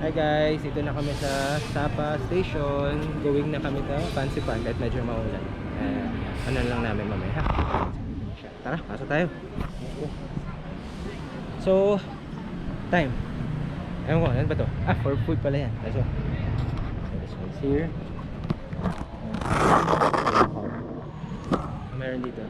Hi guys, ito na kami sa Sapa Station. Going na kami sa Fancy Park at medyo maulan. Ano lang namin mamaya. Tara, pasok tayo. So, time. Ewan ko, ano ba to? Ah, for food pala yan. So this one's here. Meron dito.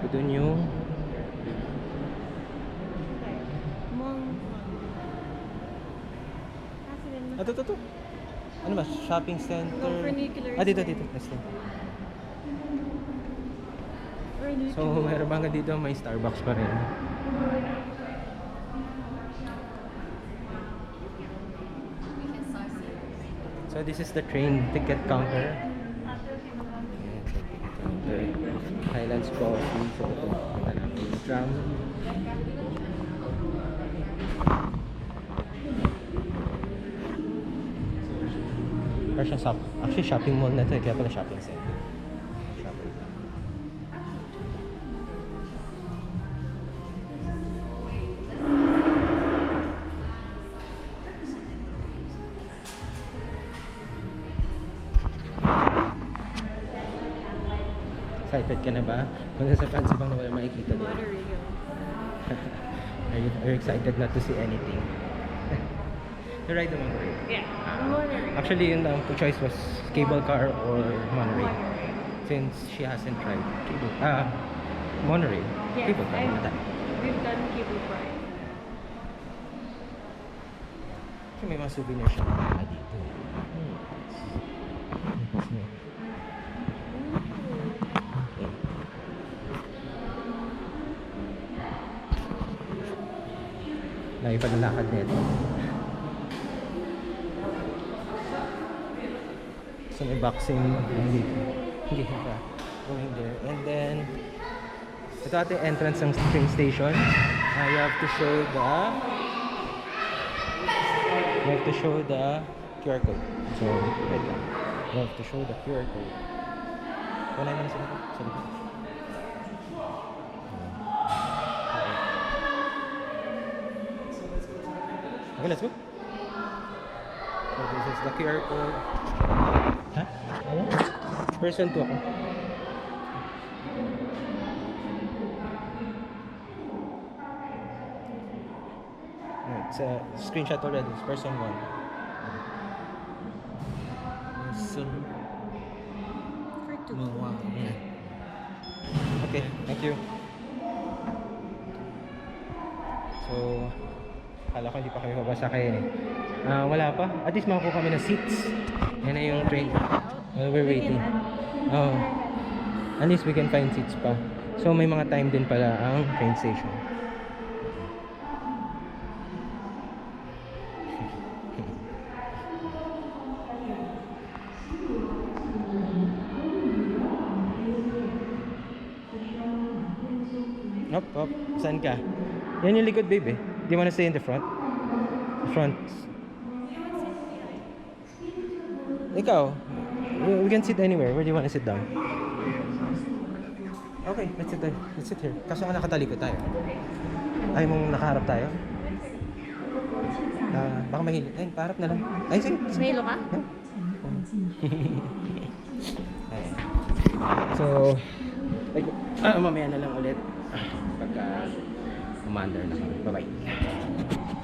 Ito yung ito. Ano ba? Shopping center? Dito. Next time. So, meron bang dito? May Starbucks pa rin. So, this is the train ticket counter. Highlands Coffee. So, ito. Yung tram. Actually, shopping mall na ito. Kaya pala shopping center. Shopping. Excited ka na ba? Kung nasa fancy bang na wala makikita doon? Are you excited not to see anything? You ride the monorail? Yeah, monorail. Actually, yun ang choice was cable car or monorail. Since she hasn't tried monorail. Yes, Cable car. we've done cable car. Actually, may mga souvenir siya na dito. Lagi pa lalakad nito. So may boxing hindi pa going there. And then ito ating entrance ng train station. You have to show the QR code. So wait lang. You have to show the QR code. Wala naman sa likod. Okay, let's go. So this is the QR code. Ha? Ano? Person 2 ako. It's a screenshot already. It's person 1. Okay, thank you. So, kala ko hindi pa kami babasakay eh. Wala pa. At least makakuha kami ng seats. Yan na yung train. While we're waiting. Oh. At least we can find seats pa. So may mga time din pala ang train station. Up. Saan ka? Yan yung likod, babe eh. Do you wanna stay in the front? Front. Ikaw, we can sit anywhere. Where do you want to sit down? Okay, let's sit there. Let's sit here. Kaso nga nakatalikod tayo. Ayaw mong nakaharap tayo? Baka mahilo. Ay, paharap na lang. Ay, sige. Mahilo ka? So, mamaya na lang ulit. Pagka umaandar na kami. Bye-bye.